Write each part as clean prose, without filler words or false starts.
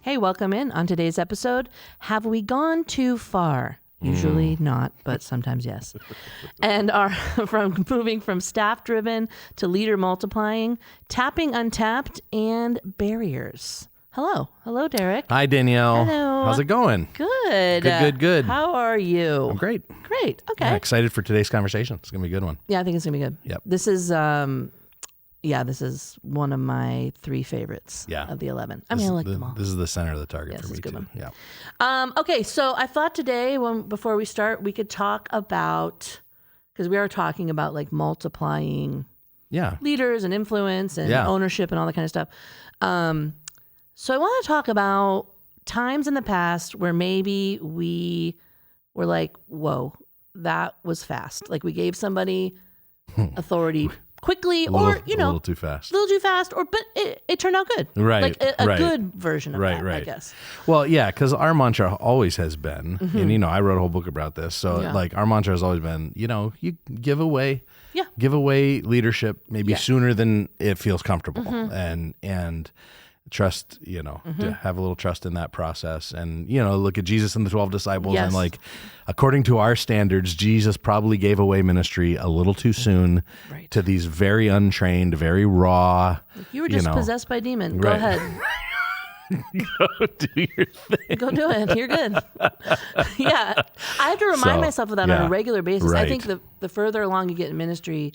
Hey, welcome in. On today's episode, have we gone too far? Usually not, but sometimes yes. And are moving from staff-driven to leader multiplying, tapping untapped, and barriers. Hello, Derek. Hi, Danielle. Hello. How's it going? Good. How are you? I'm great. Great. Okay. Yeah, excited for today's conversation. It's gonna be a good one. Yeah, I think it's gonna be good. Yep. This is one of my 3 favorites of the 11. I like them all. This is the center of the target for me it's a good too. one. Yeah. Okay, so I thought today, before we start, we could talk about, because we are talking about like multiplying leaders and influence and ownership and all that kind of stuff. So I want to talk about times in the past where maybe we were like, whoa, that was fast. Like we gave somebody authority quickly, a little too fast, but it turned out good, right? Like a good version of that, I guess. Well, yeah, because our mantra always has been, and I wrote a whole book about this. So like our mantra has always been, you give away leadership maybe sooner than it feels comfortable, and trust, to have a little trust in that process. And, look at Jesus and the 12 disciples and like, according to our standards, Jesus probably gave away ministry a little too soon to these very untrained, very raw. You were just possessed by a demon. Go ahead. Go do your thing. Go do it. You're good. I have to remind myself of that on a regular basis. I think the further along you get in ministry,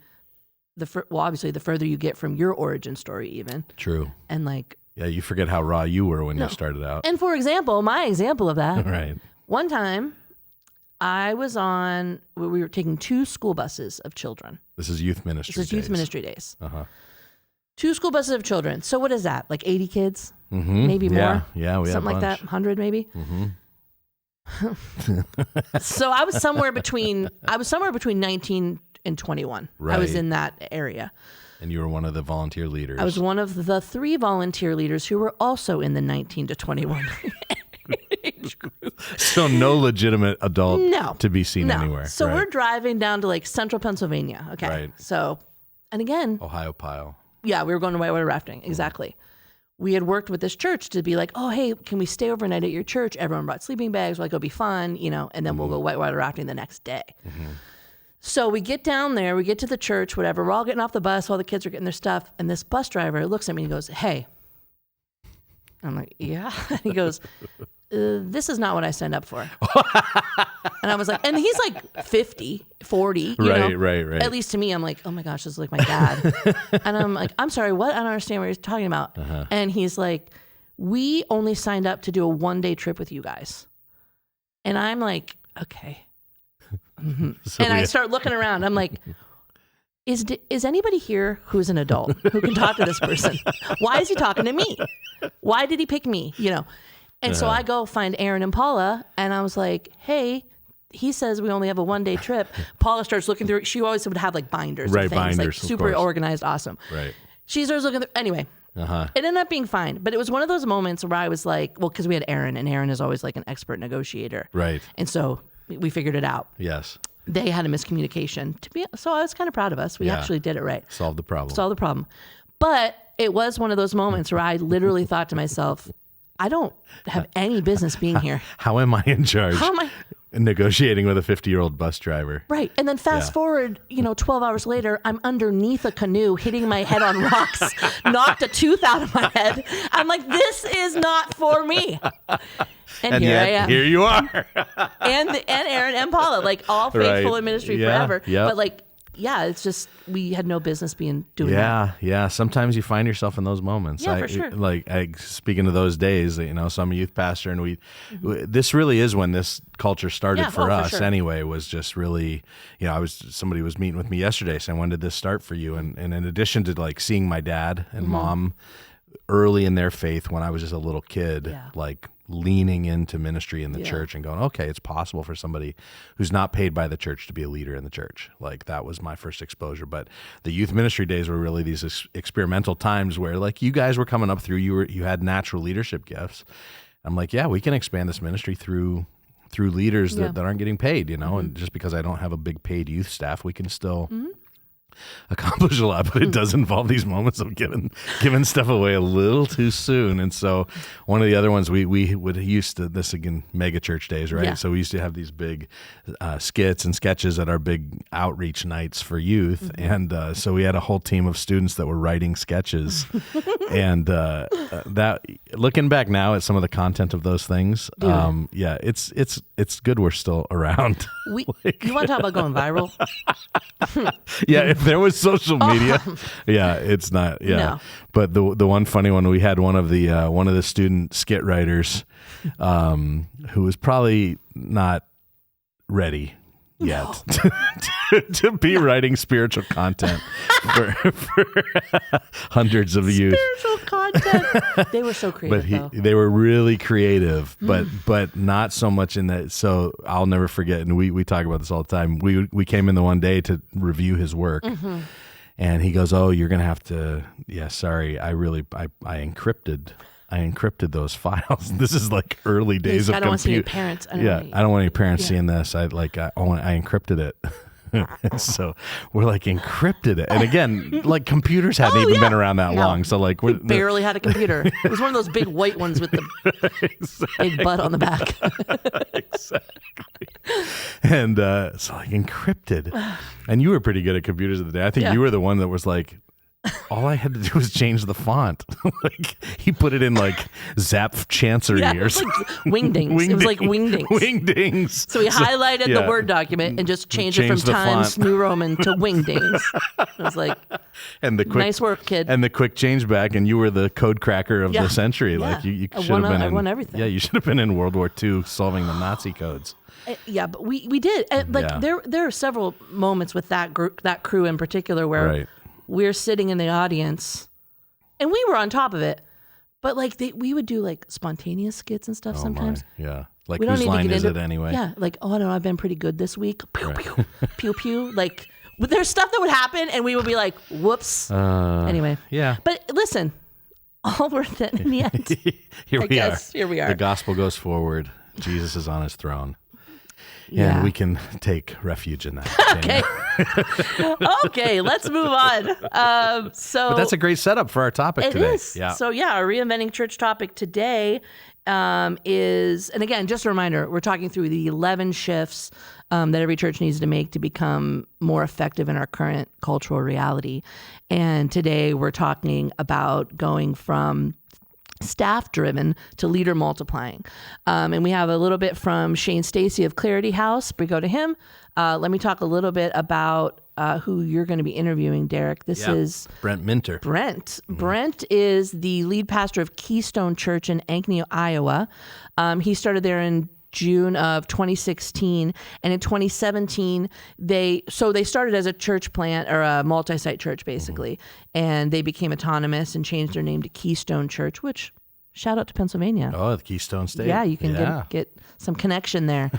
obviously the further you get from your origin story even. True. And like, yeah, you forget how raw you were when you started out. And for example, my example of that, right. One time we were taking 2 school buses of children. This is youth ministry days. Uh-huh. 2 school buses of children. So what is that? Like 80 kids? Maybe more? Yeah, we had something like that. 100 maybe? So I was somewhere between 19 and 21. Right. I was in that area. And you were one of the volunteer leaders. I was one of the 3 volunteer leaders who were also in the 19 to 21 age group. So no legitimate adult to be seen anywhere. So we're driving down to like central Pennsylvania. Okay. Right. So, and again. Ohio Pile. Yeah, we were going to whitewater rafting. Exactly. We had worked with this church to be like, oh, hey, can we stay overnight at your church? Everyone brought sleeping bags. We're like, it'll be fun, and then we'll go whitewater rafting the next day. So we get down there, we get to the church, whatever. We're all getting off the bus while the kids are getting their stuff. And this bus driver looks at me and goes, hey. I'm like, yeah. He goes, this is not what I signed up for. And I was like, and he's like 50, 40. Right. At least to me, I'm like, oh my gosh, this is like my dad. And I'm like, I'm sorry, what? I don't understand what you're talking about. And he's like, we only signed up to do a 1-day trip with you guys. And I'm like, okay. So and I start looking around. I'm like, is anybody here who's an adult who can talk to this person? Why is he talking to me? Why did he pick me? And so I go find Aaron and Paula, and I was like, hey, he says we only have a 1-day trip. Paula starts looking through. She always would have like binders and things, binders, like super organized, awesome. Right. She starts looking through. Anyway, it ended up being fine. But it was one of those moments where I was like, well, because we had Aaron, and Aaron is always like an expert negotiator. Right. And so we figured it out. Yes. They had a miscommunication. So I was kind of proud of us. We actually did it right. Solved the problem. But it was one of those moments where I literally thought to myself, I don't have any business being here. How am I in charge? How am I negotiating with a 50-year-old bus driver? Right. And then fast forward, 12 hours later, I'm underneath a canoe, hitting my head on rocks, knocked a tooth out of my head. I'm like, this is not for me. And here I am. Here you are. and Aaron and Paula, like all faithful in ministry forever. Yep. But like, it's just, we had no business doing that. Yeah. Sometimes you find yourself in those moments. Yeah, for sure. Speaking of those days, so I'm a youth pastor, and this really is when this culture started for us. Sure. Anyway, was just really, somebody was meeting with me yesterday saying, when did this start for you? And in addition to like seeing my dad and mom early in their faith when I was just a little kid, like leaning into ministry in the church and going, okay, it's possible for somebody who's not paid by the church to be a leader in the church. Like that was my first exposure. But the youth ministry days were really these experimental times where like you guys were coming up through, you had natural leadership gifts. I'm like, we can expand this ministry through leaders that aren't getting paid, and just because I don't have a big paid youth staff, we can still accomplish a lot, but it does involve these moments of giving stuff away a little too soon. And so one of the other ones we would used to, this again, mega church days, right? Yeah. So we used to have these big skits and sketches at our big outreach nights for youth. And so we had a whole team of students that were writing sketches. And that, looking back now at some of the content of those things, it's good we're still around. You want to talk about going viral? Yeah, if there was social media, it's not. Yeah, no. But the one funny one, we had one of the student skit writers, who was probably not ready yet to be writing spiritual content for hundreds of youth. Spiritual content. They were so creative. But they were really creative, but not so much in that. So I'll never forget, and we talk about this all the time. We came in the one day to review his work, and he goes, "Oh, you're gonna have to. Yeah, sorry. I encrypted those files." This is like early days of compute. I don't want to see any parents. I don't want any parents seeing this. I encrypted it. And so we're like, encrypted it. And again, like computers hadn't even been around that long. So like we barely had a computer. It was one of those big white ones with the big butt on the back. Exactly. And so like encrypted. And you were pretty good at computers at the day. I think you were the one that was like, all I had to do was change the font. Like he put it in like Zap Chancery or something. Like Wingdings. It was like Wingdings. Wingdings. So he highlighted the Word document and just changed it from Times New Roman to Wingdings. It was like, nice work, kid. And the quick change back, and you were the code cracker of the century. Like you should have been. I won everything. Yeah, you should have been in World War II solving the Nazi codes. Yeah, but we did. And there are several moments with that group, that crew in particular, where we're sitting in the audience, and we were on top of it. But like we would do like spontaneous skits and stuff sometimes. Yeah, like whose line is it anyway? Yeah, like I don't know, I've been pretty good this week. Pew pew pew pew. Like there's stuff that would happen, and we would be like, "Whoops." Anyway, But listen, all worth it in the end. Here we are. The gospel goes forward. Jesus is on his throne. And we can take refuge in that. Okay, let's move on. But that's a great setup for our topic today. It is. Yeah. So our Reinventing Church topic today is, and again, just a reminder, we're talking through the 11 shifts that every church needs to make to become more effective in our current cultural reality. And today we're talking about going from staff-driven to leader multiplying. And we have a little bit from Shane Stacy of Clarity House. We go to him. Let me talk a little bit about who you're going to be interviewing, Derek. This is Brent Minter. Brent is the lead pastor of Keystone Church in Ankeny, Iowa. He started there in June of 2016, and in 2017 they started as a church plant, or a multi-site church basically, and they became autonomous and changed their name to Keystone Church, which shout out to Pennsylvania. Oh, the Keystone State. Yeah, you can get some connection there.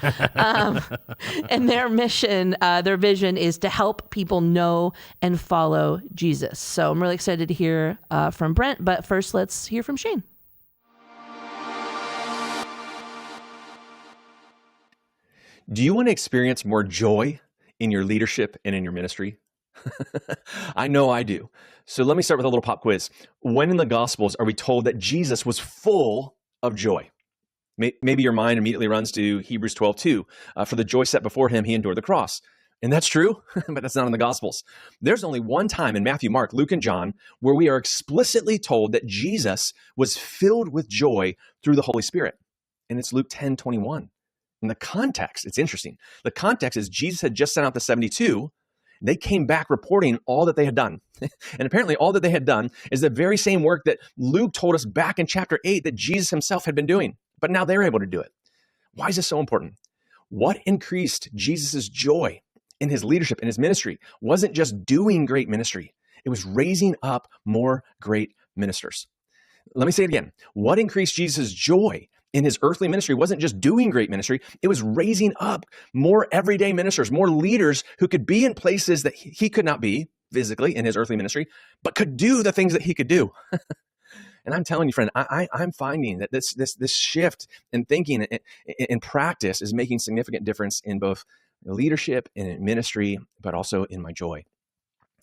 And their mission, their vision is to help people know and follow Jesus. So I'm really excited to hear from Brent, but first let's hear from Shane. Do you want to experience more joy in your leadership and in your ministry? I know I do. So let me start with a little pop quiz. When in the Gospels are we told that Jesus was full of joy? Maybe your mind immediately runs to Hebrews 12:2. For the joy set before him, he endured the cross. And that's true, but that's not in the Gospels. There's only one time in Matthew, Mark, Luke, and John where we are explicitly told that Jesus was filled with joy through the Holy Spirit. And it's Luke 10:21. And the context, it's interesting. The context is Jesus had just sent out the 72. They came back reporting all that they had done. And apparently all that they had done is the very same work that Luke told us back in chapter 8 that Jesus himself had been doing. But now they're able to do it. Why is this so important? What increased Jesus' joy in his leadership, in his ministry, wasn't just doing great ministry. It was raising up more great ministers. Let me say it again. What increased Jesus' joy in his earthly ministry wasn't just doing great ministry. It was raising up more everyday ministers, more leaders who could be in places that he could not be physically in his earthly ministry, but could do the things that he could do. And I'm telling you, friend, I'm finding that this shift in thinking in practice is making significant difference in both leadership and in ministry, but also in my joy.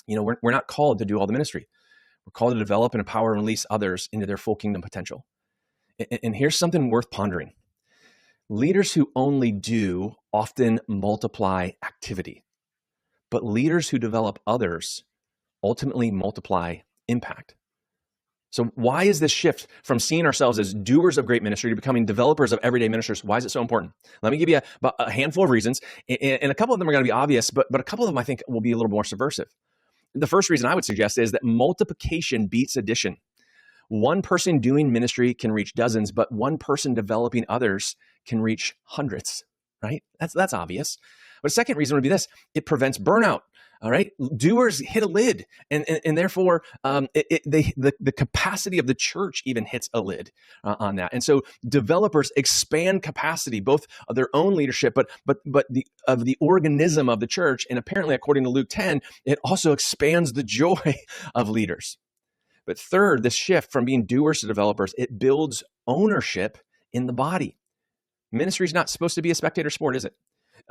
We're not called to do all the ministry. We're called to develop and empower and release others into their full kingdom potential. And here's something worth pondering. Leaders who only do often multiply activity, but leaders who develop others ultimately multiply impact. So why is this shift from seeing ourselves as doers of great ministry to becoming developers of everyday ministers? Why is it so important? Let me give you a handful of reasons, and a couple of them are going to be obvious, but a couple of them I think will be a little more subversive. The first reason I would suggest is that multiplication beats addition. One person doing ministry can reach dozens, but one person developing others can reach hundreds, right? That's obvious. But a second reason would be this: it prevents burnout. All right, doers hit a lid, and therefore the capacity of the church even hits a lid on that. And so developers expand capacity, both of their own leadership, but of the organism of the church. And apparently, according to Luke 10, it also expands the joy of leaders. But third, this shift from being doers to developers, it builds ownership in the body. Ministry is not supposed to be a spectator sport, is it?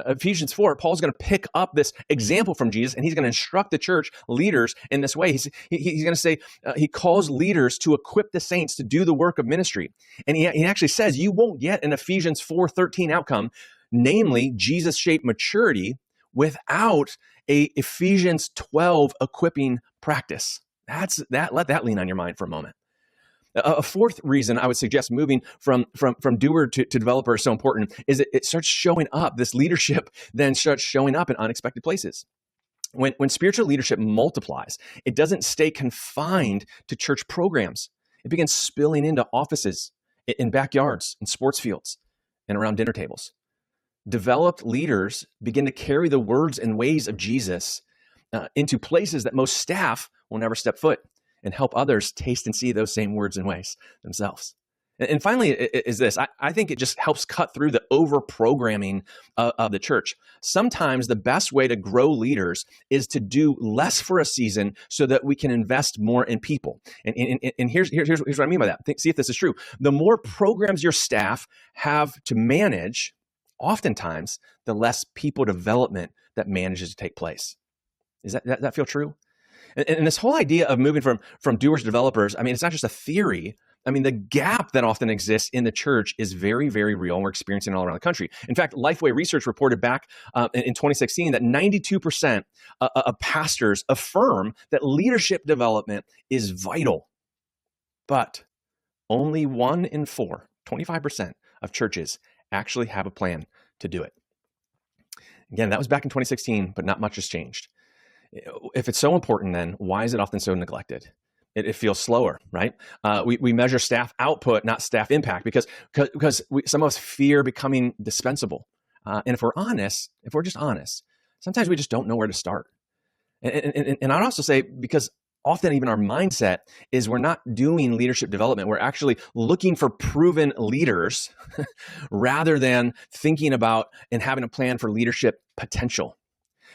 Ephesians 4, Paul's going to pick up this example from Jesus, and he's going to instruct the church leaders in this way. He's going to say, he calls leaders to equip the saints to do the work of ministry. And he actually says, you won't get an Ephesians 4:13 outcome, namely Jesus-shaped maturity, without a Ephesians 12 equipping practice. Let that lean on your mind for a moment. A fourth reason I would suggest moving from doer to developer is so important is that it starts showing up. This leadership then starts showing up in unexpected places. When spiritual leadership multiplies, it doesn't stay confined to church programs. It begins spilling into offices, in backyards, in sports fields, and around dinner tables. Developed leaders begin to carry the words and ways of Jesus into places that most staff will never step foot, and help others taste and see those same words and ways themselves. And finally, is this. I think it just helps cut through the over-programming of the church. Sometimes the best way to grow leaders is to do less for a season so that we can invest more in people. And here's what I mean by that. See if this is true. The more programs your staff have to manage, oftentimes, the less people development that manages to take place. Does that feel true? And this whole idea of moving from doers to developers, I mean, it's not just a theory. I mean, the gap that often exists in the church is very, very real, and we're experiencing it all around the country. In fact, Lifeway Research reported back in 2016 that 92% of pastors affirm that leadership development is vital. But only 1 in 4, 25% of churches actually have a plan to do it. Again, that was back in 2016, but not much has changed. If it's so important, then why is it often so neglected? It feels slower, right? We measure staff output, not staff impact, because some of us fear becoming dispensable. And if we're just honest, sometimes we just don't know where to start. And I'd also say, because often even our mindset is we're not doing leadership development. We're actually looking for proven leaders rather than thinking about and having a plan for leadership potential.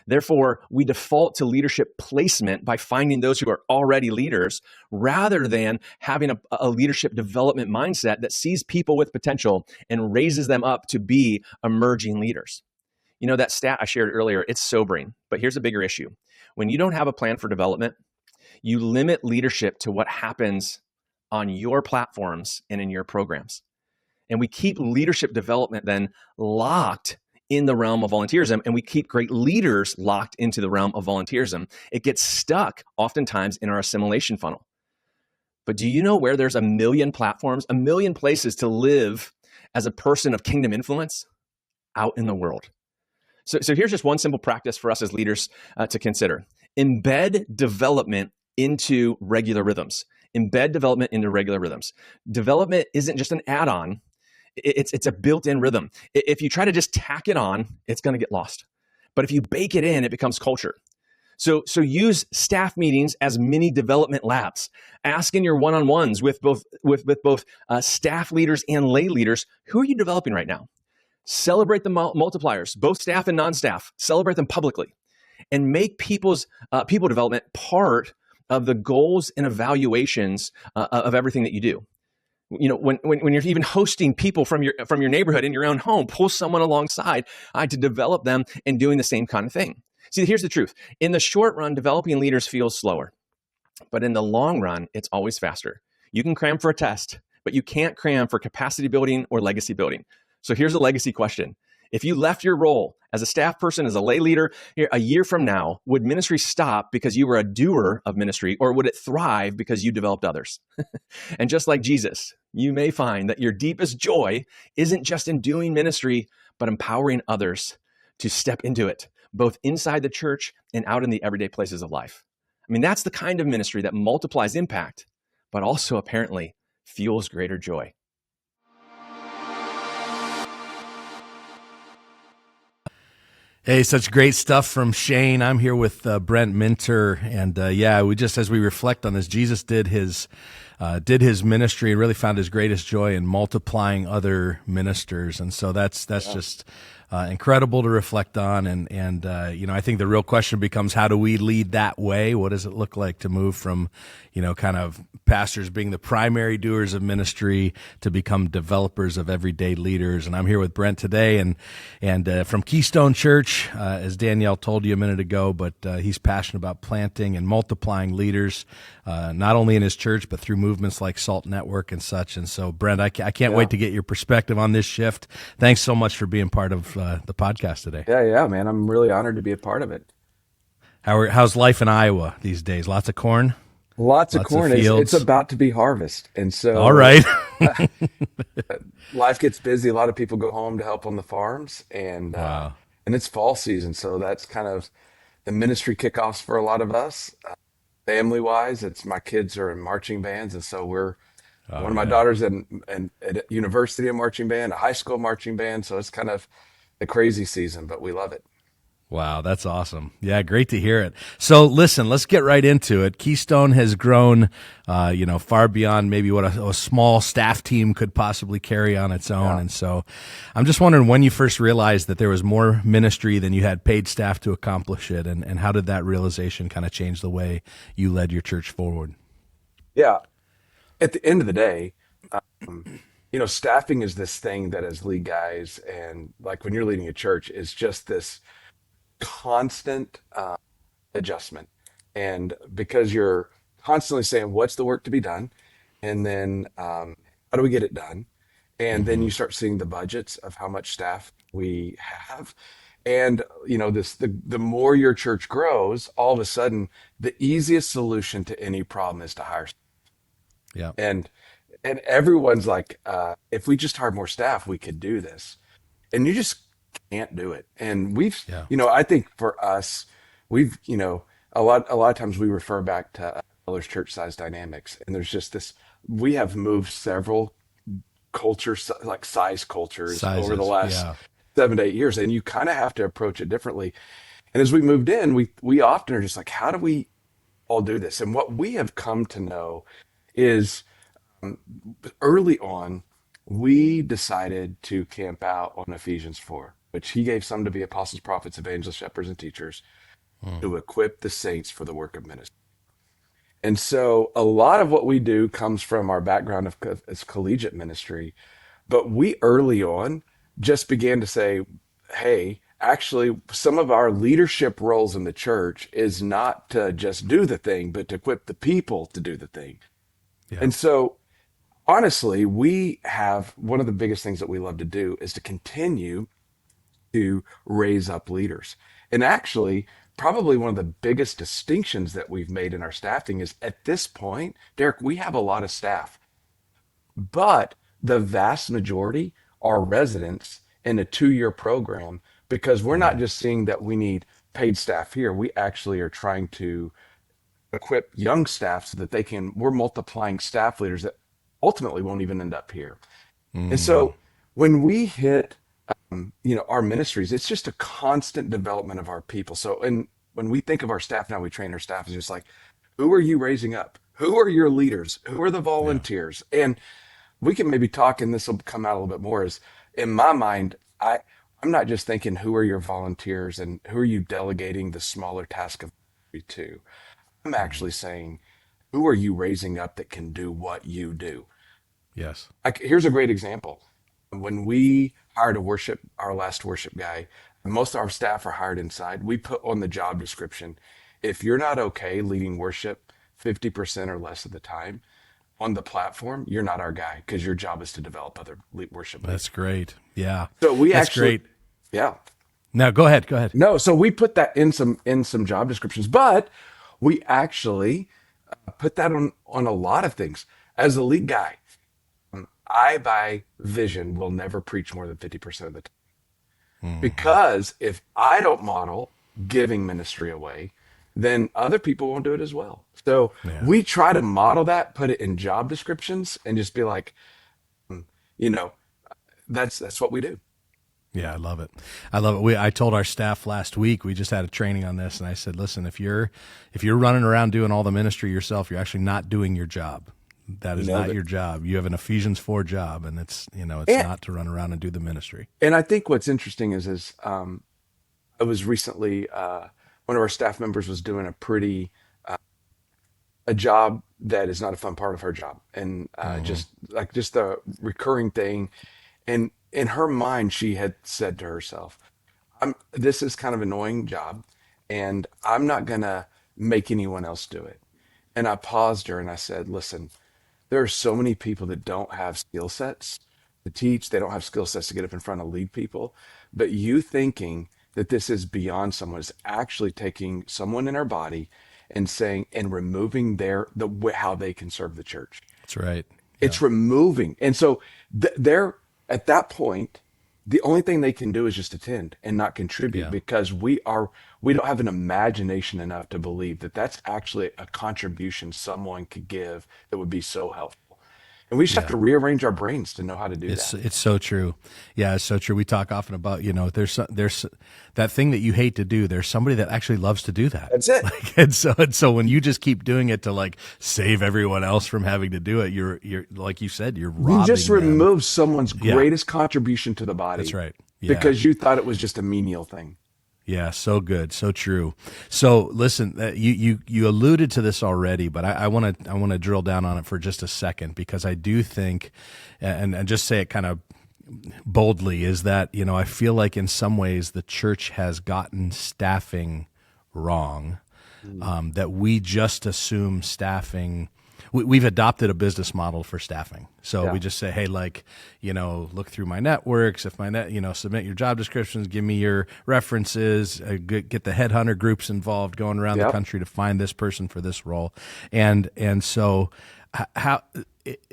Therefore, we default to leadership placement by finding those who are already leaders rather than having a leadership development mindset that sees people with potential and raises them up to be emerging leaders. You know, that stat I shared earlier, it's sobering, but here's a bigger issue. When you don't have a plan for development, you limit leadership to what happens on your platforms and in your programs. And we keep leadership development then locked in the realm of volunteerism, and we keep great leaders locked into the realm of volunteerism. It gets stuck oftentimes in our assimilation funnel. But do you know where there's 1 million platforms, 1 million places to live as a person of kingdom influence? Out in the world. So here's just one simple practice for us as leaders to consider. Embed development into regular rhythms. Embed development into regular rhythms. Development isn't just an add-on. It's a built-in rhythm. If you try to just tack it on, it's going to get lost. But if you bake it in, it becomes culture. So use staff meetings as mini development labs. Ask in your one-on-ones with both staff leaders and lay leaders, who are you developing right now? Celebrate the multipliers, both staff and non-staff. Celebrate them publicly, and make people development part of the goals and evaluations of everything that you do. You know, when you're even hosting people from your neighborhood in your own home, pull someone alongside to develop them and doing the same kind of thing. See, here's the truth. In the short run, developing leaders feels slower, but in the long run, it's always faster. You can cram for a test, but you can't cram for capacity building or legacy building. So here's a legacy question. If you left your role as a staff person, as a lay leader, a year from now, would ministry stop because you were a doer of ministry, or would it thrive because you developed others? And just like Jesus, you may find that your deepest joy isn't just in doing ministry, but empowering others to step into it, both inside the church and out in the everyday places of life. I mean, that's the kind of ministry that multiplies impact, but also apparently fuels greater joy. Hey, such great stuff from Shane. I'm here with Brent Minter, and we just, as we reflect on this, Jesus did his ministry and really found his greatest joy in multiplying other ministers, and so that's just incredible to reflect on. And I think the real question becomes, how do we lead that way? What does it look like to move from, kind of pastors being the primary doers of ministry to become developers of everyday leaders? And I'm here with Brent today, and from Keystone Church, as Danielle told you a minute ago, but he's passionate about planting and multiplying leaders, not only in his church, but through movements like Salt Network and such. And so, Brent, I can't wait to get your perspective on this shift. Thanks so much for being part of the podcast today. Yeah, man. I'm really honored to be a part of it. How's life in Iowa these days? Lots of corn? Lots of corn. It's about to be harvest. And so, all right. Life gets busy. A lot of people go home to help on the farms, and it's fall season. So that's kind of the ministry kickoffs for a lot of us. Family wise, my kids are in marching bands. And so one of my daughters at university in marching band, a high school marching band. So it's kind of the crazy season, but we love it. Wow, that's awesome. Yeah, great to hear it. So listen, let's get right into it. Keystone has grown, far beyond maybe what a small staff team could possibly carry on its own. Yeah. And so I'm just wondering when you first realized that there was more ministry than you had paid staff to accomplish it, and how did that realization kind of change the way you led your church forward? Yeah. At the end of the day, staffing is this thing that as lead guys, and like when you're leading a church, is just this constant adjustment. And because you're constantly saying, what's the work to be done? And then how do we get it done? And then you start seeing the budgets of how much staff we have. And, the more your church grows, all of a sudden, the easiest solution to any problem is to hire. Yeah. And everyone's like, if we just hired more staff, we could do this. And you just can't do it. And I think for us, we've, a lot of times we refer back to Miller's church size dynamics. And there's just this, we have moved several cultures, like size cultures over the last 7 to 8 years. And you kind of have to approach it differently. And as we moved in, we often are just like, how do we all do this? And what we have come to know is early on, we decided to camp out on Ephesians 4, which he gave some to be apostles, prophets, evangelists, shepherds, and teachers to equip the saints for the work of ministry. And so a lot of what we do comes from our background as collegiate ministry, but we early on just began to say, hey, actually, some of our leadership roles in the church is not to just do the thing, but to equip the people to do the thing. Yeah. And so honestly, we have one of the biggest things that we love to do is to continue to raise up leaders. And actually, probably one of the biggest distinctions that we've made in our staffing is at this point, Derek, we have a lot of staff, but the vast majority are residents in a 2-year program, because we're not just seeing that we need paid staff here. We actually are trying to equip young staff so that we're multiplying staff leaders that ultimately won't even end up here. And so when we hit, our ministries, it's just a constant development of our people. So, and when we think of our staff now, we train our staff is just like, who are you raising up? Who are your leaders? Who are the volunteers? Yeah. And we can maybe talk, and this will come out a little bit more, is in my mind, I'm not just thinking who are your volunteers and who are you delegating the smaller task of to. I'm actually saying, who are you raising up that can do what you do? Yes. Here's a great example. When we hired our last worship guy, Most of our staff are hired inside. We put on the job description, if you're not okay leading worship 50% or less of the time on the platform, you're not our guy, because your job is to develop other worship leaders. That's great. Yeah. So we That's actually, great. yeah. Now go ahead. Go ahead. No, so we put that in some job descriptions, but we actually put that on a lot of things. As a lead guy, I by vision will never preach more than 50% of the time. Because if I don't model giving ministry away, then other people won't do it as well. So Yeah. we try to model that, put it in job descriptions, and just be like, you know, that's what we do. Yeah, I love it. I love it. I told our staff last week, we just had a training on this, and I said, listen, if you're running around doing all the ministry yourself, you're actually not doing your job. That is not your job. You have an Ephesians 4 job, and it's not to run around and do the ministry. And I think what's interesting is I was recently, one of our staff members was doing a job that is not a fun part of her job. And just the recurring thing. And in her mind, she had said to herself, this is kind of an annoying job, and I'm not going to make anyone else do it. And I paused her and I said, listen, there are so many people that don't have skill sets to teach. They don't have skill sets to get up in front and lead people. But you thinking that this is beyond someone is actually taking someone in our body and saying, and removing how they can serve the church. That's right. Yeah. It's removing. And so they're at that point, the only thing they can do is just attend and not contribute, because we don't have an imagination enough to believe that that's actually a contribution someone could give that would be so helpful. And we just have to rearrange our brains to know how to do that. It's so true. Yeah, it's so true. We talk often about, there's that thing that you hate to do. There's somebody that actually loves to do that. That's it. And so when you just keep doing it to save everyone else from having to do it, you're like you said, you're robbing You just them. removed someone's greatest contribution to the body. That's right. Yeah. Because you thought it was just a menial thing. Yeah, so good, so true. So listen, you alluded to this already, but I want to drill down on it for just a second, because I do think, and just say it kind of boldly, is that I feel like in some ways the church has gotten staffing wrong. That we just assume staffing. We've adopted a business model for staffing. So we just say, hey, look through my networks. If submit your job descriptions, give me your references, get the headhunter groups involved, going around the country to find this person for this role. And so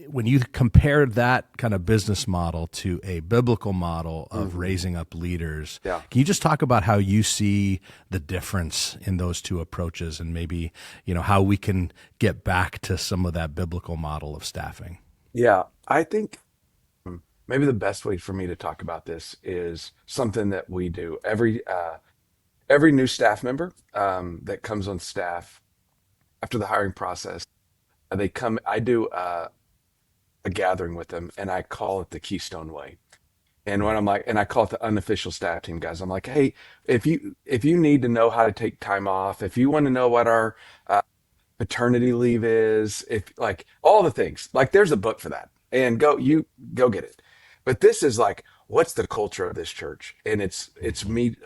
when you compare that kind of business model to a biblical model of raising up leaders, can you just talk about how you see the difference in those two approaches, and maybe, how we can get back to some of that biblical model of staffing? Yeah, I think maybe the best way for me to talk about this is something that we do. Every new staff member that comes on staff after the hiring process, they come. I do a gathering with them, and I call it the Keystone Way. And when I call it the unofficial staff team, guys. I'm like, hey, if you need to know how to take time off, if you want to know what our paternity leave is, if all the things, there's a book for that, and go get it. But this is what's the culture of this church? And it's me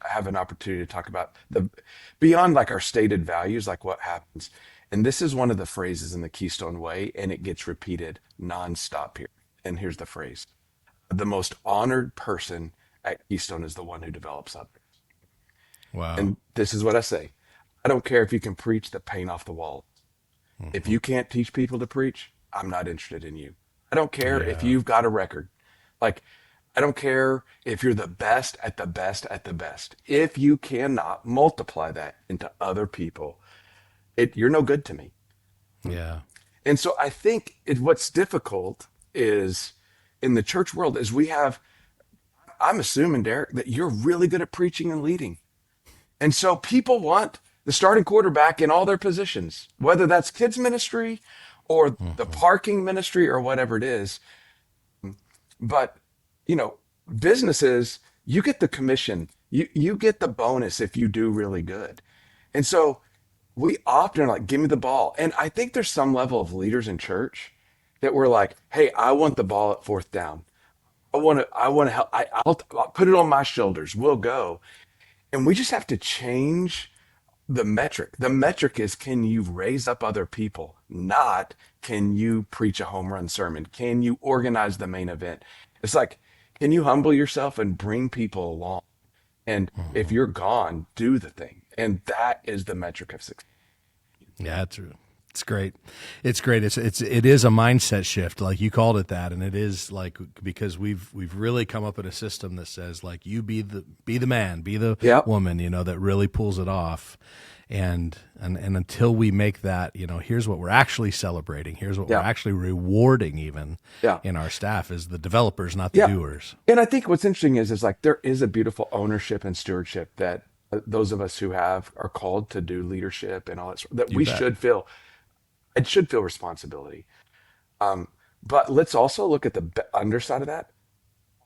have an opportunity to talk about beyond our stated values, what happens. And this is one of the phrases in the Keystone Way, and it gets repeated nonstop here. And here's the phrase: the most honored person at Keystone is the one who develops others. Wow. And this is what I say: I don't care if you can preach the paint off the wall. If you can't teach people to preach, I'm not interested in you. I don't care if you've got a record. I don't care if you're the best at the best at the best. If you cannot multiply that into other people, you're no good to me. Yeah. And so I think what's difficult is in the church world is I'm assuming, Derek, that you're really good at preaching and leading. And so people want the starting quarterback in all their positions, whether that's kids ministry or the parking ministry or whatever it is. But, businesses, you get the commission, you get the bonus if you do really good. And so we often are give me the ball. And I think there's some level of leaders in church that we're hey, I want the ball at fourth down. I want to help. I'll put it on my shoulders. We'll go. And we just have to change the metric. The metric is, can you raise up other people? Not, can you preach a home run sermon? Can you organize the main event? It's like, can you humble yourself and bring people along? And if you're gone, do the thing. And that is the metric of success. Yeah, true. It's great. It's great. It is a mindset shift, like you called it that, and it is like, because we've really come up with a system that says, like, you be the man, be the Yep. woman, that really pulls it off. And until we make that, here's what we're actually celebrating. Here's what Yeah. we're actually rewarding, even Yeah. in our staff, is the developers, not the doers. And I think what's interesting is like there is a beautiful ownership and stewardship that those of us who are called to do leadership and all that, that You we bet. should feel. It should feel responsibility. But let's also look at the underside of that.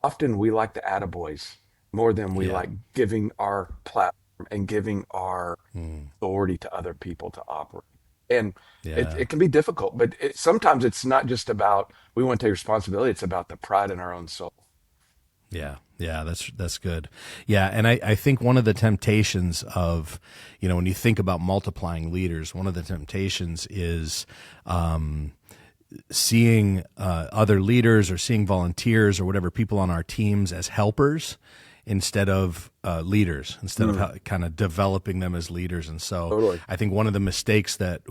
Often we like the attaboys more than we Yeah. like giving our platform and giving our authority to other people to operate. And Yeah. it can be difficult, but sometimes it's not just about we want to take responsibility. It's about the pride in our own soul. Yeah. Yeah, that's good. Yeah, and I think one of the temptations of, when you think about multiplying leaders, one of the temptations is seeing other leaders or seeing volunteers or whatever, people on our teams, as helpers instead of leaders, instead of kind of developing them as leaders. And so Totally. I think one of the mistakes that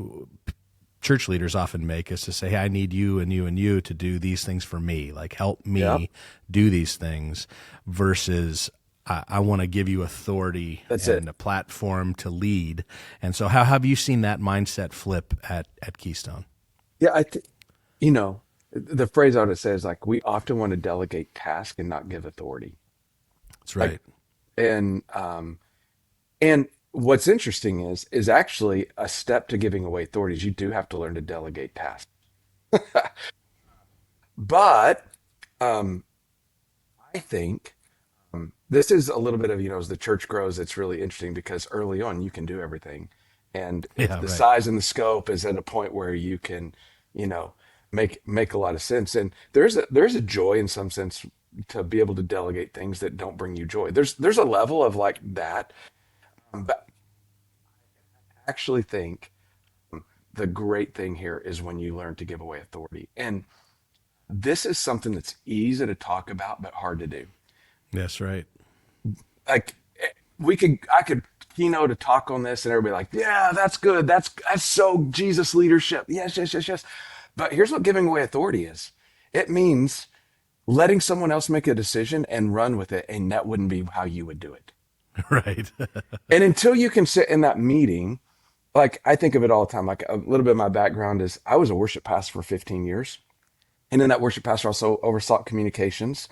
church leaders often make is to say, hey, I need you and you and you to do these things for me, like help me do these things, versus I want to give you authority and a platform to lead. And so how have you seen that mindset flip at Keystone? Yeah, the phrase I would say is like, we often want to delegate task and not give authority. That's right. And what's interesting is actually a step to giving away authorities. You do have to learn to delegate tasks. But I think this is a little bit of, as the church grows, it's really interesting because early on you can do everything. And if the size and the scope is at a point where you can, make a lot of sense. And there's a joy in some sense to be able to delegate things that don't bring you joy. There's a level of like that. But I actually think the great thing here is when you learn to give away authority. And this is something that's easy to talk about, but hard to do. That's right. Like I could keynote a talk on this and everybody like, yeah, that's good. That's so Jesus leadership. Yes, yes, yes, yes. But here's what giving away authority is. It means letting someone else make a decision and run with it. And that wouldn't be how you would do it. Right. And until you can sit in that meeting, like I think of it all the time, like a little bit of my background is I was a worship pastor for 15 years. And in that worship pastor also oversaw communications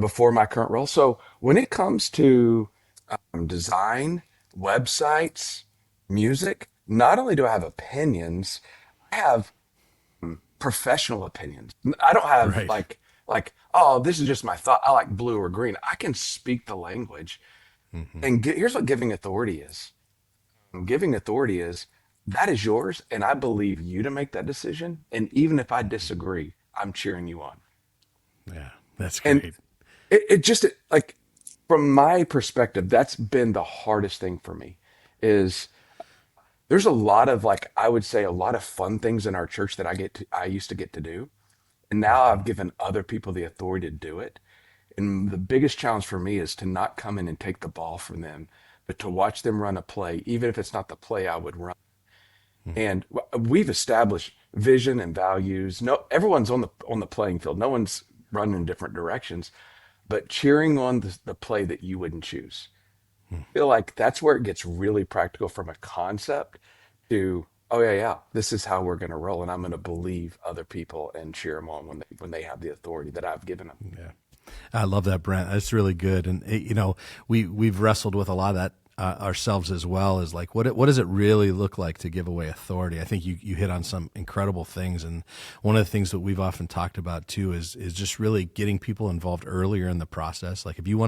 before my current role. So when it comes to design, websites, music, not only do I have opinions, I have professional opinions. I don't have like, oh, this is just my thought. I like blue or green. I can speak the language. And here's what giving authority is. Giving authority is that is yours, and I believe you to make that decision. And even if I disagree, I'm cheering you on. Yeah, that's great. And it just like from my perspective, that's been the hardest thing for me. Is there's a lot of like I would say a lot of fun things in our church that I used to get to do, and now I've given other people the authority to do it. And the biggest challenge for me is to not come in and take the ball from them, but to watch them run a play, even if it's not the play I would run. And we've established vision and values. No, everyone's on the playing field. No one's running in different directions, but cheering on the play that you wouldn't choose. I feel like that's where it gets really practical from a concept to, oh yeah, this is how we're going to roll, and I'm going to believe other people and cheer them on when they have the authority that I've given them. Yeah. I love that, Brent. That's really good. And we've wrestled with a lot of that ourselves as well is like, what does it really look like to give away authority? I think you hit on some incredible things, and one of the things that we've often talked about too is just really getting people involved earlier in the process. Like if you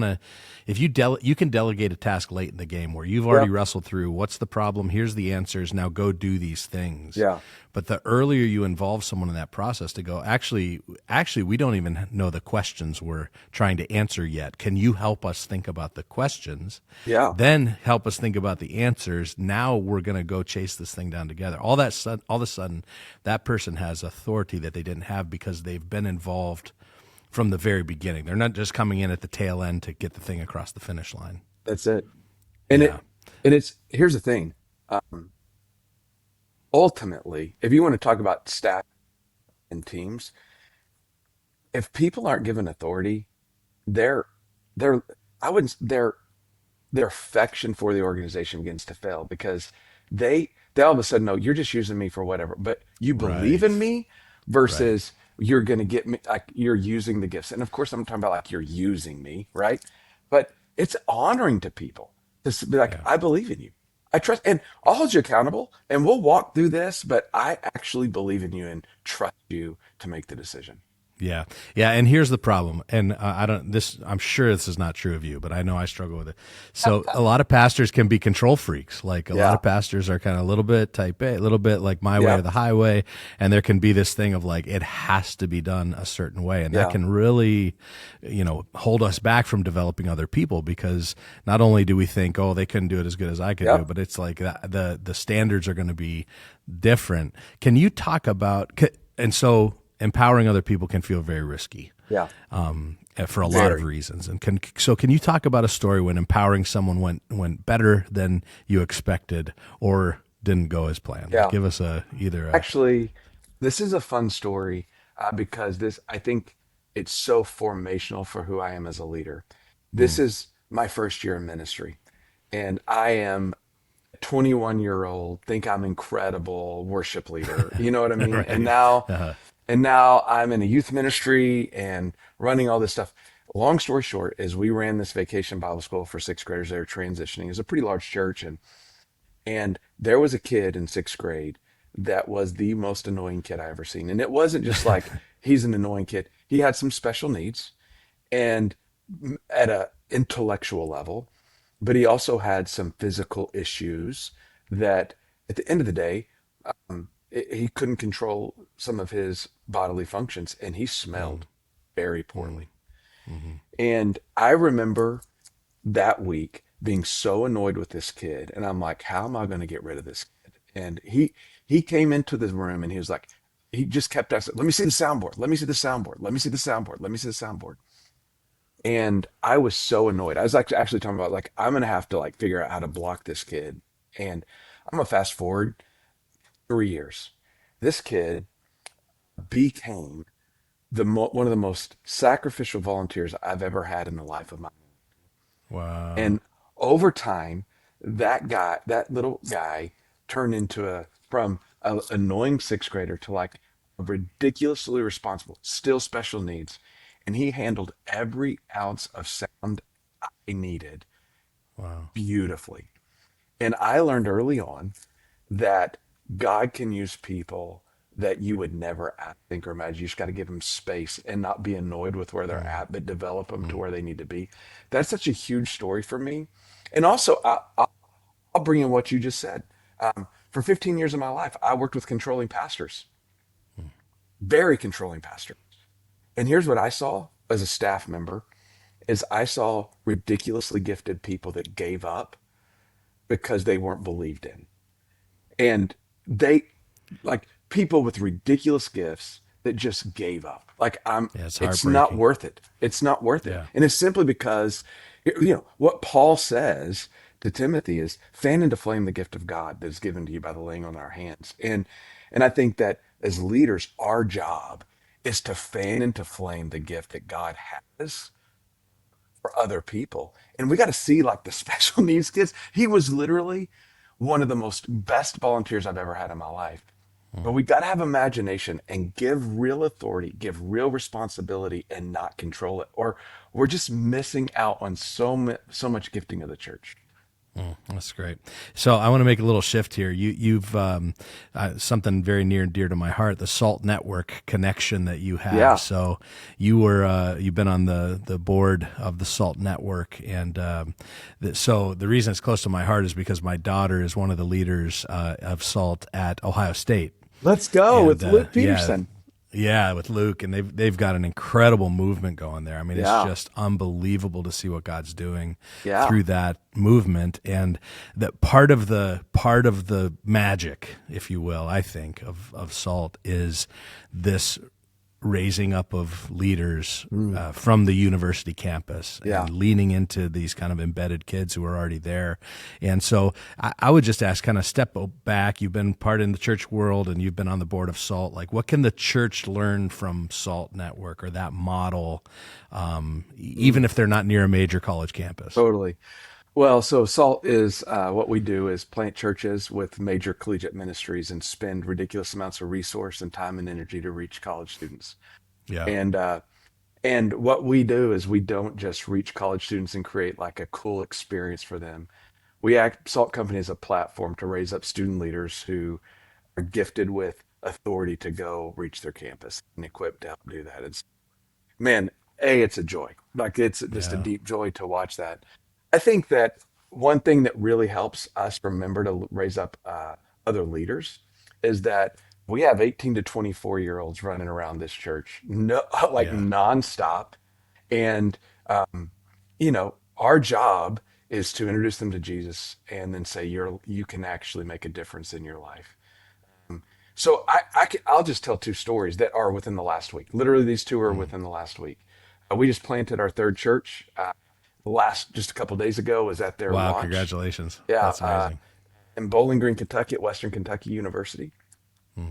can delegate a task late in the game where you've already wrestled through what's the problem, here's the answers, now go do these things. Yeah. But the earlier you involve someone in that process to go, actually, we don't even know the questions we're trying to answer yet. Can you help us think about the questions? Yeah. Then help us think about the answers. Now we're going to go chase this thing down together. All of a sudden, that person has authority that they didn't have because they've been involved from the very beginning. They're not just coming in at the tail end to get the thing across the finish line. That's it. And here's the thing. Ultimately, if you want to talk about staff and teams, if people aren't given authority, their I wouldn't their affection for the organization begins to fail because they all of a sudden know you're just using me for whatever, but you believe in me versus you're going to get me, like you're using the gifts. And of course, I'm talking about like you're using me, right? But it's honoring to people to be like, I believe in you. I trust, and I'll hold you accountable and we'll walk through this, but I actually believe in you and trust you to make the decision. Yeah. Yeah. And here's the problem. And I'm sure this is not true of you, but I know I struggle with it. So a lot of pastors can be control freaks. Like a lot of pastors are kind of a little bit type A, a little bit like my way or the highway. And there can be this thing of like, it has to be done a certain way. And that can really, hold us back from developing other people because not only do we think, oh, they couldn't do it as good as I could do, but it's like the standards are going to be different. Can you talk about, and so empowering other people can feel very risky. Yeah. For a lot of reasons. And can you talk about a story when empowering someone went better than you expected or didn't go as planned? Yeah. Give us Actually, this is a fun story because I think it's so formational for who I am as a leader. This is my first year in ministry, and I am 21-year-old, think I'm incredible worship leader. You know what I mean? Right. And now I'm in a youth ministry and running all this stuff. Long story short is we ran this vacation Bible school for sixth graders. They were transitioning. It was a pretty large church. And there was a kid in sixth grade that was the most annoying kid I ever seen. And it wasn't just like he's an annoying kid. He had some special needs and at a intellectual level, but he also had some physical issues that at the end of the day, he couldn't control some of his bodily functions and he smelled very poorly. And I remember that week being so annoyed with this kid. And I'm like, how am I going to get rid of this kid? And he came into the room and he was like, he just kept asking, let me see the soundboard. Let me see the soundboard. Let me see the soundboard. Let me see the soundboard. And I was so annoyed. I was actually talking about like, I'm going to have to like figure out how to block this kid. And I'm going to fast forward 3 years. This kid became one of the most sacrificial volunteers I've ever had in the life of my life. Wow. And over time, that little guy turned into from an annoying sixth grader to like a ridiculously responsible, still special needs. And he handled every ounce of sound I needed beautifully. And I learned early on that God can use people that you would never think or imagine. You just got to give them space and not be annoyed with where they're at, but develop them to where they need to be. That's such a huge story for me. And also, I'll bring in what you just said. For 15 years of my life, I worked with controlling pastors, very controlling pastors. And here's what I saw as a staff member is I saw ridiculously gifted people that gave up because they weren't believed in. And they like people with ridiculous gifts that just gave up. Like it's not worth it. It's not worth it. And it's simply because, what Paul says to Timothy is fan into flame the gift of God that is given to you by the laying on our hands. And I think that as leaders, our job is to fan into flame the gift that God has for other people. And we got to see like the special needs kids. He was literally one of the most best volunteers I've ever had in my life. But we got to have imagination and give real authority, give real responsibility and not control it. Or we're just missing out on so much gifting of the church. That's great. So I want to make a little shift here. You've something very near and dear to my heart, the SALT Network connection that you have. Yeah. So you've been on the board of the SALT Network, and so the reason it's close to my heart is because my daughter is one of the leaders of SALT at Ohio State. Let's go And, with Luke Peterson. Yeah, with Luke, and they've got an incredible movement going there. I mean, it's just unbelievable to see what God's doing through that movement, and that part of the magic, if you will, I think of SALT is this raising up of leaders from the university campus and leaning into these kind of embedded kids who are already there. And so I would just ask, kind of step back. You've been part in the church world and you've been on the board of SALT. Like, what can the church learn from SALT Network or that model, even if they're not near a major college campus? Totally. Well, so SALT is what we do is plant churches with major collegiate ministries and spend ridiculous amounts of resource and time and energy to reach college students. Yeah. And what we do is we don't just reach college students and create like a cool experience for them. SALT Company is a platform to raise up student leaders who are gifted with authority to go reach their campus and equipped to help do that. It's, man, it's a joy. Like, it's just a deep joy to watch that. I think that one thing that really helps us remember to raise up other leaders is that we have 18 to 24-year-olds running around this church, nonstop. And, our job is to introduce them to Jesus and then say, you can actually make a difference in your life. So I'll just tell two stories that are within the last week. Literally, these two are within the last week. We just planted our third church. Just a couple of days ago was at their launch. Congratulations. Yeah. That's amazing. In Bowling Green, Kentucky at Western Kentucky University.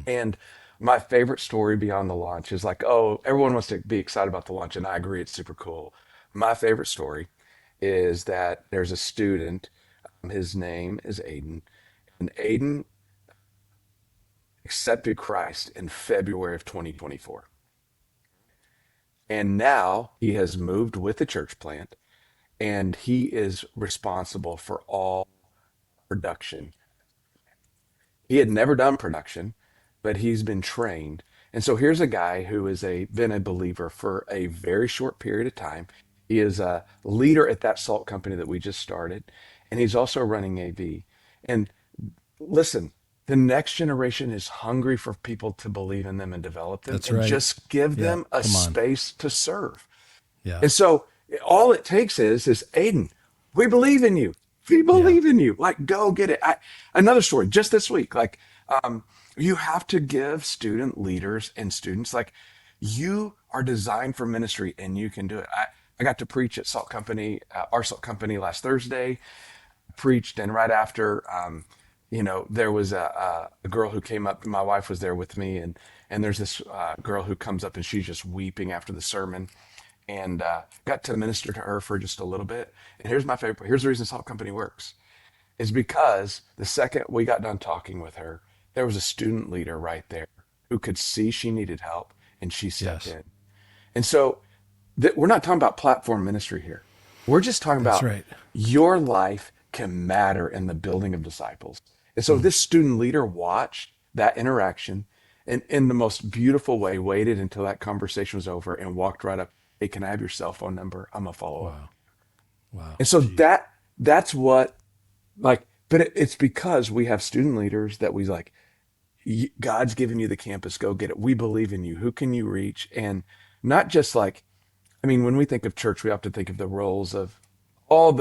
And my favorite story beyond the launch is like, everyone wants to be excited about the launch, and I agree, it's super cool. My favorite story is that there's a student, his name is Aiden, and Aiden accepted Christ in February of 2024. And now he has moved with the church plant, and he is responsible for all production. He had never done production, but he's been trained. And so here's a guy who has been a believer for a very short period of time. He is a leader at that SALT company that we just started, and he's also running AV. And listen, the next generation is hungry for people to believe in them and develop them. That's and right. just give them a Come on. space to serve. Yeah. And so all it takes is Aiden, we believe in you. We believe in you. Like, go get it. Another story just this week. Like, you have to give student leaders and students, like, you are designed for ministry and you can do it. I got to preach at SALT Company, our SALT Company last Thursday. Preached, and right after, there was a girl who came up. My wife was there with me, and there's this girl who comes up and she's just weeping after the sermon. And got to minister to her for just a little bit. And here's my favorite part. Here's the reason SALT Company works. Is because the second we got done talking with her, there was a student leader right there who could see she needed help, and she stepped in. And so we're not talking about platform ministry here. We're just talking about your life can matter in the building of disciples. And so this student leader watched that interaction and in the most beautiful way, waited until that conversation was over and walked right up. Hey, can I have your cell phone number? I'm gonna follow up. Wow. And so that's what, like, but it's because we have student leaders that we like, God's given you the campus, go get it. We believe in you. Who can you reach? And not just like, I mean, when we think of church, we have to think of the roles of I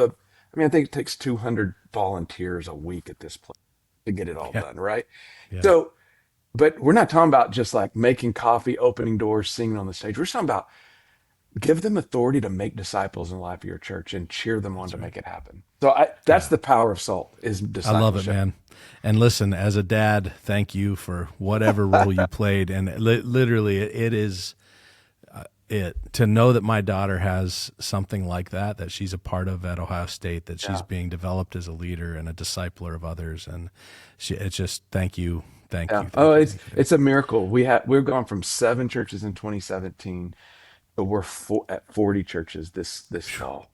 think it takes 200 volunteers a week at this place to get it all done, right? Yeah. So, but we're not talking about just like making coffee, opening doors, singing on the stage. We're talking about give them authority to make disciples in the life of your church and cheer them on to make it happen. So that's the power of SALT, is discipleship. I love it, man. And listen, as a dad, thank you for whatever role you played. And literally, it is to know that my daughter has something like that she's a part of at Ohio State, that she's being developed as a leader and a discipler of others. And it's just, thank you. Thank you. It's a miracle. We've gone from 7 churches in 2017. But we're at 40 churches this fall.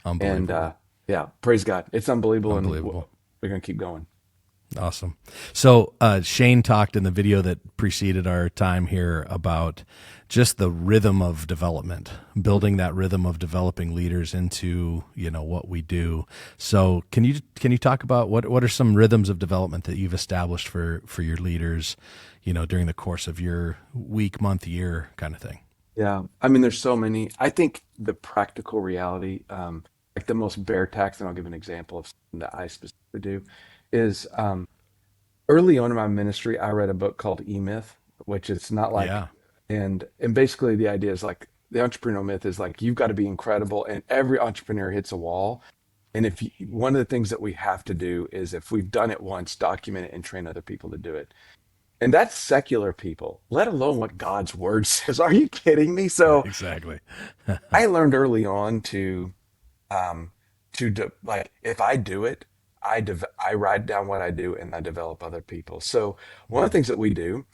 Unbelievable. Yeah, praise God. It's unbelievable, and Unbelievable. we're going to keep going. Awesome. So Shane talked in the video that preceded our time here about just the rhythm of development, building that rhythm of developing leaders into, what we do. So can you talk about what are some rhythms of development that you've established for your leaders, during the course of your week, month, year kind of thing? Yeah, I mean, there's so many. I think the practical reality, like the most bare tax, and I'll give an example of something that I specifically do, is early on in my ministry, I read a book called E-Myth, which is not like, Yeah. and basically the idea is like the entrepreneurial myth is like you've got to be incredible, and every entrepreneur hits a wall. And if you, one of the things that we have to do is if we've done it once, document it and train other people to do it. And that's secular people, let alone what God's word says. Are you kidding me? So Exactly. I learned early on um, like if I do it, I write down what I do and I develop other people. So one of the things that we do,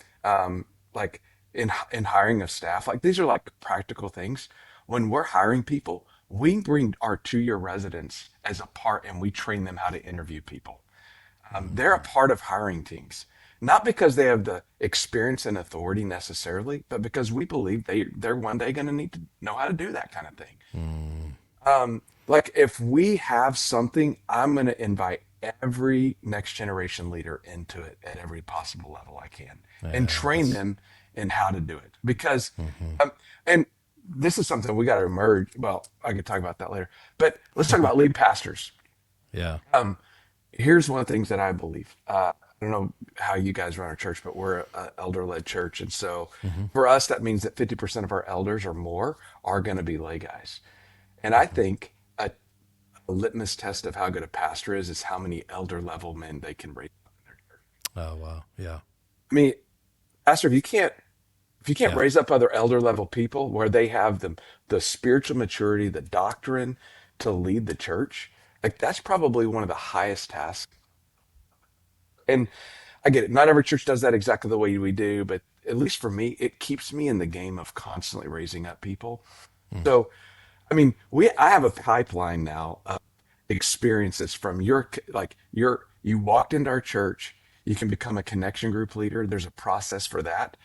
like in hiring of staff, like these are like practical things. When we're hiring people, we bring our 2-year residents as a part and we train them how to interview people. They're a part of hiring teams, not because they have the experience and authority necessarily, but because we believe they're one day going to need to know how to do that kind of thing. Like if we have something, I'm going to invite every next generation leader into it at every possible level I can and Yeah, train that's them in how to do it. Because, and this is something we got to emerge. Well, I could talk about that later, but let's talk about lead pastors. yeah. Here's one of the things that I believe. I don't know how you guys run our church, but we're an elder-led church. And so for us, that means that 50% of our elders or more are going to be lay guys. And I think a litmus test of how good a pastor is how many elder level men they can raise up in their church. Oh, wow. Yeah. I mean, pastor, if you can't Yeah. raise up other elder level people where they have the spiritual maturity, the doctrine to lead the church, like that's probably one of the highest tasks. And I get it. Not every church does that exactly the way we do, but at least for me, it keeps me in the game of constantly raising up people. So, I mean, I have a pipeline now of experiences from you walked into our church, you can become a connection group leader. There's a process for that.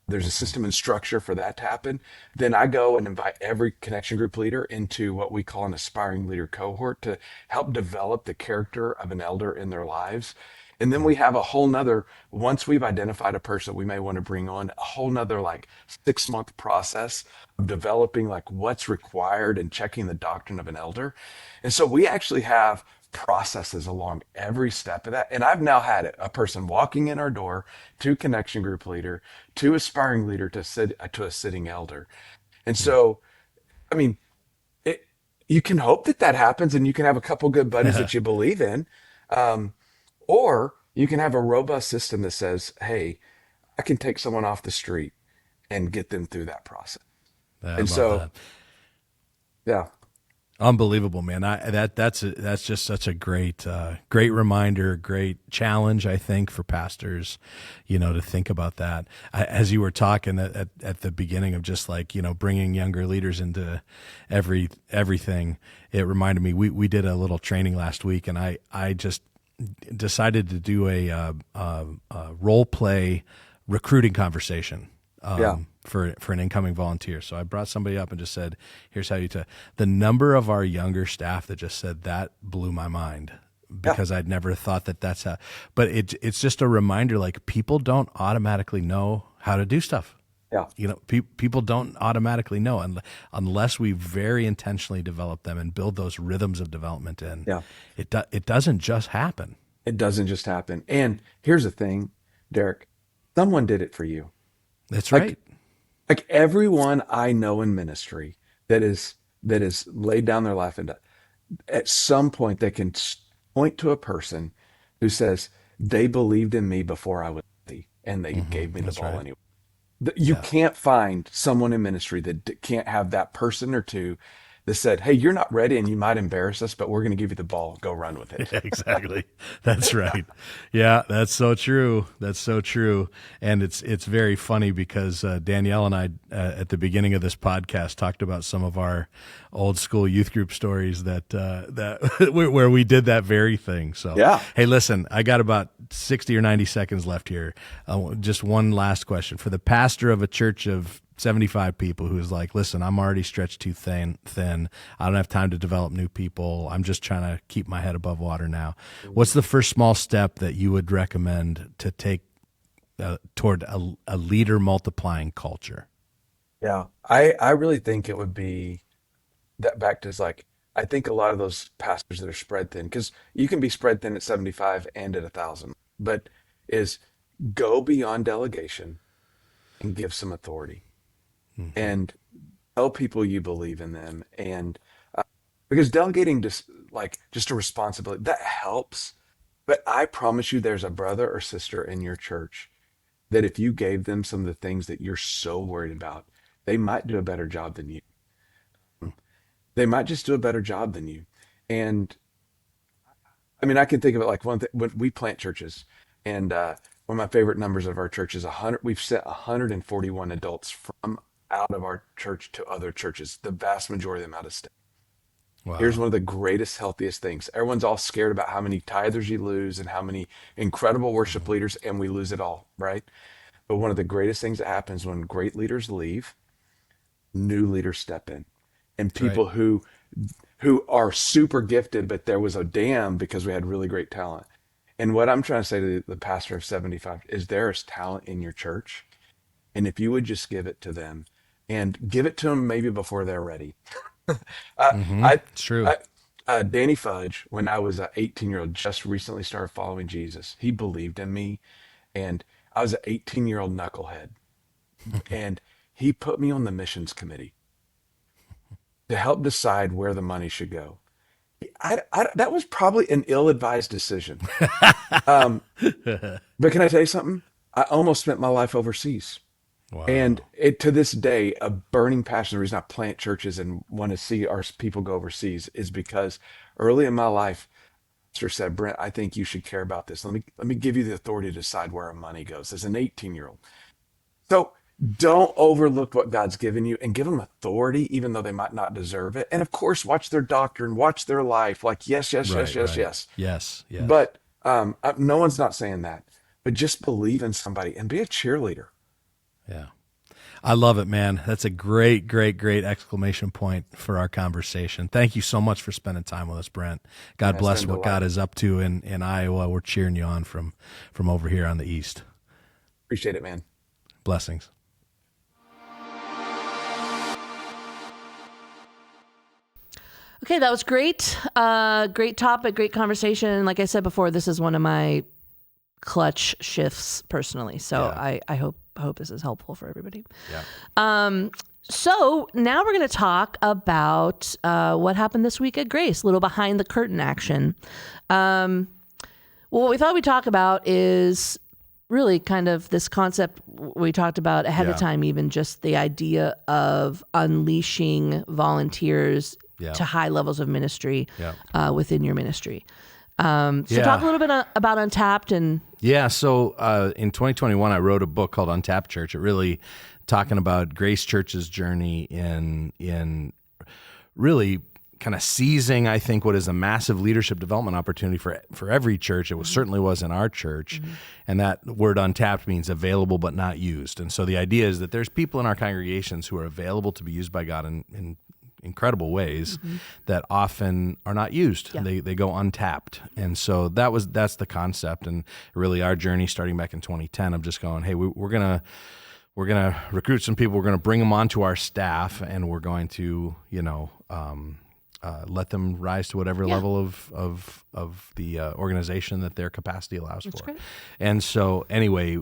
There's a system and structure for that to happen. Then I go and invite every connection group leader into what we call an aspiring leader cohort to help develop the character of an elder in their lives. And then we have a whole nother, once we've identified a person we may want to bring on, a whole nother like 6-month process of developing like what's required and checking the doctrine of an elder. And so we actually have processes along every step of that. And I've now had a person walking in our door to connection group leader, to aspiring leader, to a sitting elder. And so, I mean, it, you can hope that that happens and you can have a couple good buddies that you believe in. Um, or you can have a robust system that says, hey, I can take someone off the street and get them through that process. I And love so, that. yeah, Unbelievable, man. That's just such a great reminder, great challenge, I think, for pastors, to think about that. As you were talking at the beginning of just like, bringing younger leaders into everything, it reminded me, we did a little training last week, and I just decided to do a role play recruiting conversation yeah, for an incoming volunteer. So I brought somebody up and just said, "Here's how you." The number of our younger staff that just said that blew my mind yeah, because I'd never thought that that's how. But it's just a reminder, like people don't automatically know how to do stuff. yeah, People don't automatically know unless we very intentionally develop them and build those rhythms of development in. yeah. It doesn't just happen. It doesn't just happen. And here's the thing, Derek, someone did it for you. That's Like right. like everyone I know in ministry that is laid down their life and at some point they can point to a person who says they believed in me before I was ready and they gave me the That's ball right. anyway. You Yeah. can't find someone in ministry that can't have that person or two that said, hey, you're not ready and you might embarrass us, but we're going to give you the ball. Go run with it. Yeah, exactly. That's right. Yeah, that's so true. That's so true. And it's very funny because Danielle and I, at the beginning of this podcast, talked about some of our old school youth group stories that where we did that very thing. So, Yeah. Hey, listen, I got about 60 or 90 seconds left here. Just one last question. For the pastor of a church of 75 people who's like, listen, I'm already stretched too thin. I don't have time to develop new people. I'm just trying to keep my head above water now. What's the first small step that you would recommend to take toward a leader multiplying culture? Yeah. I really think it would be that back to like, I think a lot of those pastors that are spread thin, because you can be spread thin at 75 and at 1,000, but is go beyond delegation and give some authority. And tell people you believe in them. And because delegating just a responsibility, that helps. But I promise you, there's a brother or sister in your church that if you gave them some of the things that you're so worried about, they might do a better job than you. They might just do a better job than you. And I mean, I can think of it like one thing when we plant churches, and one of my favorite numbers of our church is 100. We've sent 141 adults from out of our church to other churches, the vast majority of them out of state. Wow. Here's one of the greatest, healthiest things. Everyone's all scared about how many tithers you lose and how many incredible worship leaders, and we lose it all, right? But one of the greatest things that happens when great leaders leave, new leaders step in. And people who are super gifted, but there was a dam because we had really great talent. And what I'm trying to say to the pastor of 75 is there is talent in your church. And if you would just give it to them and give it to them maybe before they're ready. It's true. Danny Fudge, when I was an 18-year-old, just recently started following Jesus. He believed in me. And I was an 18-year-old knucklehead. And he put me on the missions committee to help decide where the money should go. That was probably an ill-advised decision. But can I tell you something? I almost spent my life overseas. Wow. And to this day, a burning passion, the reason I plant churches and want to see our people go overseas is because early in my life, Pastor said, Brent, I think you should care about this. Let me give you the authority to decide where our money goes as an 18-year-old. So don't overlook what God's given you and give them authority, even though they might not deserve it. And of course, watch their doctrine, watch their life. Like, yes. Yes. But no one's not saying that. But just believe in somebody and be a cheerleader. Yeah. I love it, man. That's a great exclamation point for our conversation. Thank you so much for spending time with us, Brent. God bless what God is up to in Iowa. We're cheering you on from over here on the East. Appreciate it, man. Blessings. Okay, that was great. Great topic, great conversation. Like I said before, this is one of my clutch shifts personally. So yeah. I hope this is helpful for everybody. Yeah. So now we're going to talk about what happened this week at Grace, a little behind the curtain action. Well, what we thought we'd talk about is really kind of this concept we talked about ahead of time, even just the idea of unleashing volunteers to high levels of ministry within your ministry. So talk a little bit about Untapped and... Yeah, so in 2021, I wrote a book called Untapped Church. It really talking about Grace Church's journey in really kind of seizing, I think, what is a massive leadership development opportunity for every church. It certainly was in our church. Mm-hmm. And that word untapped means available but not used. And so the idea is that there's people in our congregations who are available to be used by God in incredible ways that often are not used. Yeah. They go untapped. And so that's the concept. And really our journey starting back in 2010 of just going, hey, we're going to recruit some people. We're going to bring them onto our staff, and we're going to, let them rise to whatever level of the organization that their capacity allows for. Great. And so anyway,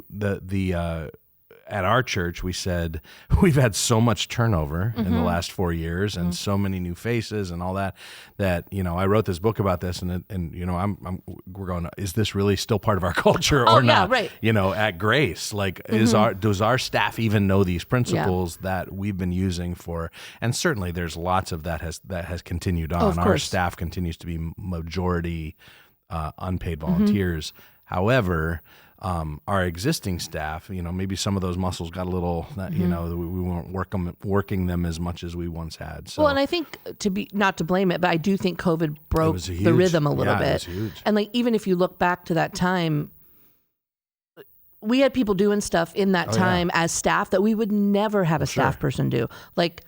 at our church, we said, we've had so much turnover in the last 4 years and so many new faces and all that, I wrote this book about this and we're going, is this really still part of our culture or not? Right. At Grace, like, does our staff even know these principles that we've been using for, and certainly there's lots of that has continued on. Our staff continues to be majority unpaid volunteers. However, our existing staff, maybe some of those muscles got a little, we weren't working them as much as we once had. So. Well, and I think not to blame it, but I do think COVID broke the rhythm a little bit. It was huge. And like, even if you look back to that time, we had people doing stuff in that time as staff that we would never have a staff person do. Like,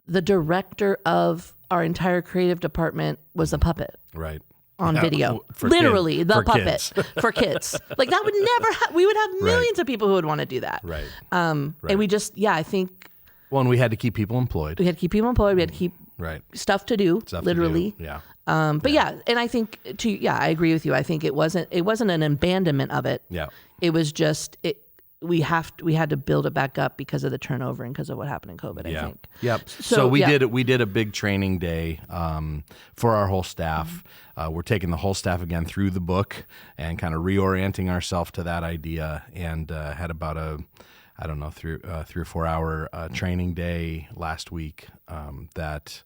the director of our entire creative department was a puppet. Right. On video, literally the puppet for kids. Like, that would never we would have millions of people who would want to do that. Right. And we just, I think. Well, and we had to keep people employed. We had to keep people employed. We had to keep stuff to do, literally. Yeah. But and I think I agree with you. I think it wasn't an abandonment of it. Yeah. It was just we had to build it back up because of the turnover and because of what happened in COVID, I think. Yep. So we did a big training day for our whole staff. We're taking the whole staff again through the book and kind of reorienting ourselves to that idea, and had about a 3 or 4 hour training day last week that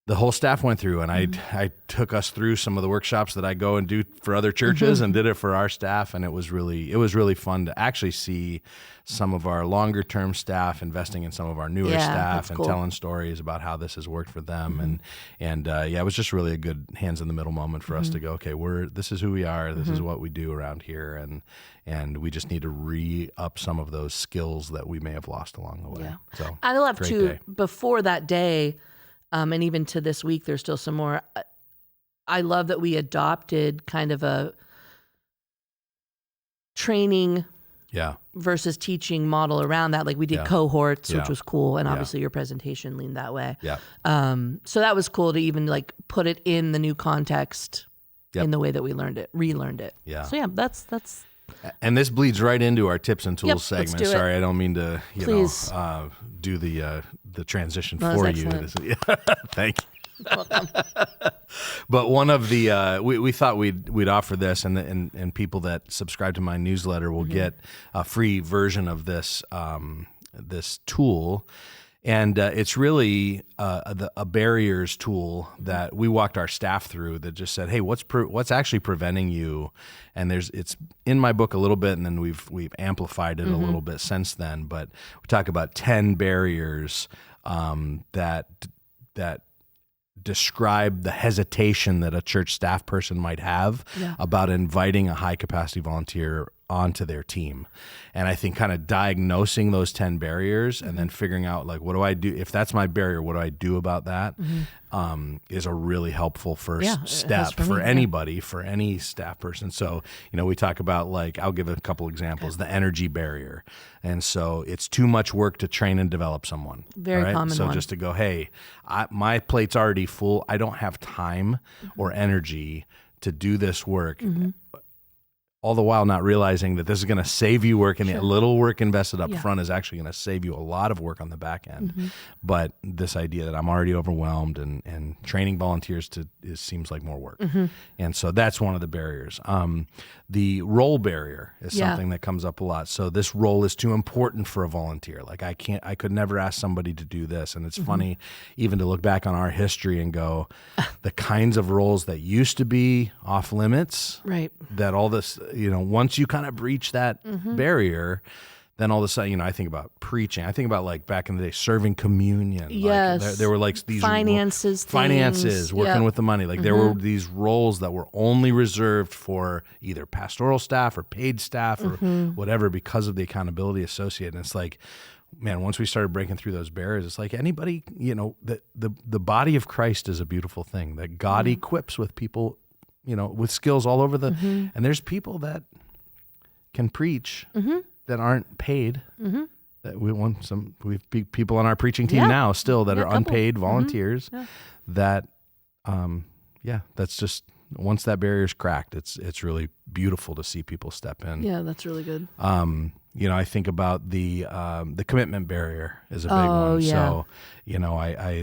the whole staff went through, and I took us through some of the workshops that I go and do for other churches and did it for our staff, and it was really fun to actually see some of our longer term staff investing in some of our newer staff and telling stories about how this has worked for them, and it was just really a good hands in the middle moment for us to go, okay, this is who we are, this is what we do around here, and we just need to re-up some of those skills that we may have lost along the way. Yeah. So I love too, before that day. And even to this week, there's still some more. I love that we adopted kind of a training versus teaching model around that. Like, we did cohorts, which was cool. And obviously your presentation leaned that way. Yeah. So that was cool to even like put it in the new context in the way that we relearned it. Yeah. So that's. And this bleeds right into our tips and tools segment. Sorry, I don't mean to, do the transition for you. Thank you. Welcome. But one of the we thought we'd offer this, and people that subscribe to my newsletter will get a free version of this this tool. And it's really a barriers tool that we walked our staff through that just said, hey, what's actually preventing you? And it's in my book a little bit, and then we've amplified it a little bit since then. But we talk about 10 barriers that describe the hesitation that a church staff person might have about inviting a high capacity volunteer onto their team. And I think kind of diagnosing those 10 barriers and then figuring out, like, what do I do? If that's my barrier, what do I do about that? Is a really helpful first step for anybody, for any staff person. So, we talk about, like, I'll give a couple examples, the energy barrier. And so it's too much work to train and develop someone. Very common So one. just to go, hey, my plate's already full. I don't have time or energy to do this work. All the while not realizing that this is going to save you work, and a little work invested up front is actually going to save you a lot of work on the back end. But this idea that I'm already overwhelmed and training volunteers seems like more work. And so that's one of the barriers. The role barrier is something that comes up a lot. So this role is too important for a volunteer. Like, I could never ask somebody to do this. And it's funny even to look back on our history and go, the kinds of roles that used to be off limits, that all this, once you kind of breach that barrier, then all of a sudden, I think about preaching. I think about, like, back in the day, serving communion. Yes. Like, there were like these finances, working with the money. Like, there were these roles that were only reserved for either pastoral staff or paid staff or whatever, because of the accountability associated. And it's like, man, once we started breaking through those barriers, it's like anybody, the body of Christ is a beautiful thing that God equips with people, with skills all over and there's people that can preach that aren't paid. That we've people on our preaching team now still that are unpaid volunteers that, that's just once that barrier's cracked, it's really beautiful to see people step in. Yeah, that's really good. I think about the commitment barrier is a big one. Yeah. So,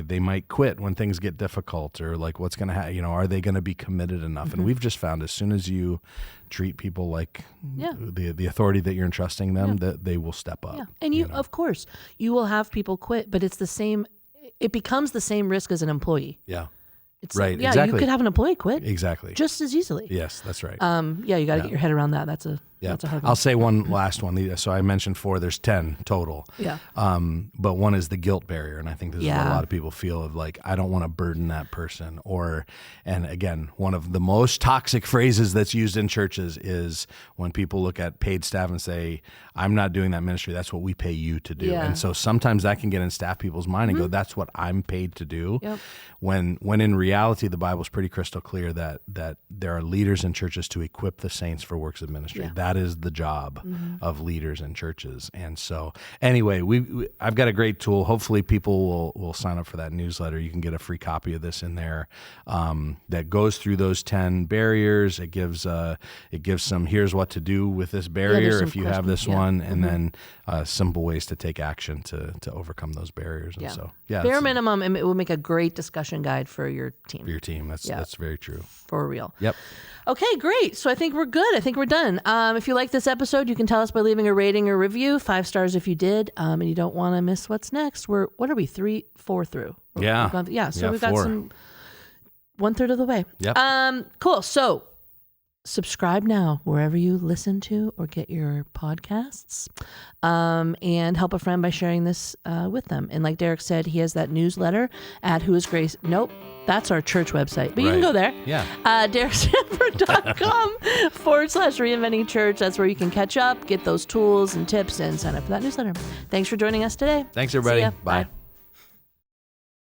they might quit when things get difficult, or like what's going to happen, are they going to be committed enough? And we've just found as soon as you treat people like the authority that you're entrusting them, that they will step up. Yeah. And of course, you will have people quit, but it becomes the same risk as an employee. Yeah. It's right. Yeah, exactly. you could have an employee quit. Exactly. Just as easily. Yes, that's right. You got to get your head around that. That's a hard one. I'll say one last one. So I mentioned 4, there's 10 total. Yeah. But one is the guilt barrier. And I think this is what a lot of people feel of, like, I don't want to burden that person. And again, one of the most toxic phrases that's used in churches is when people look at paid staff and say, I'm not doing that ministry. That's what we pay you to do. Yeah. And so sometimes that can get in staff people's mind and go, that's what I'm paid to do. Yep. When in reality, the Bible's pretty crystal clear that there are leaders in churches to equip the saints for works of ministry. Yeah. That is the job of leaders in churches. And so anyway, I've got a great tool. Hopefully people will sign up for that newsletter. You can get a free copy of this in there that goes through those 10 barriers. It gives some, here's what to do with this barrier if you have this one, and then simple ways to take action to overcome those barriers. And so, bare minimum, it will make a great discussion guide for your team. For your team. That's very true. For real. Yep. Okay, great. So I think we're good. I think we're done. If you like this episode, you can tell us by leaving a rating or review, 5 stars if you did, and you don't want to miss what's next. What are we, 4 through? Yeah. So we've got some 1/3 of the way. Yep. Cool. So subscribe now wherever you listen to or get your podcasts, and help a friend by sharing this with them. And like Derek said, he has that newsletter at Who Is Grace. Nope. That's our church website, but you can go there. Yeah. DerekSanford.com/Reinventing Church. That's where you can catch up, get those tools and tips, and sign up for that newsletter. Thanks for joining us today. Thanks, everybody. See ya. Bye.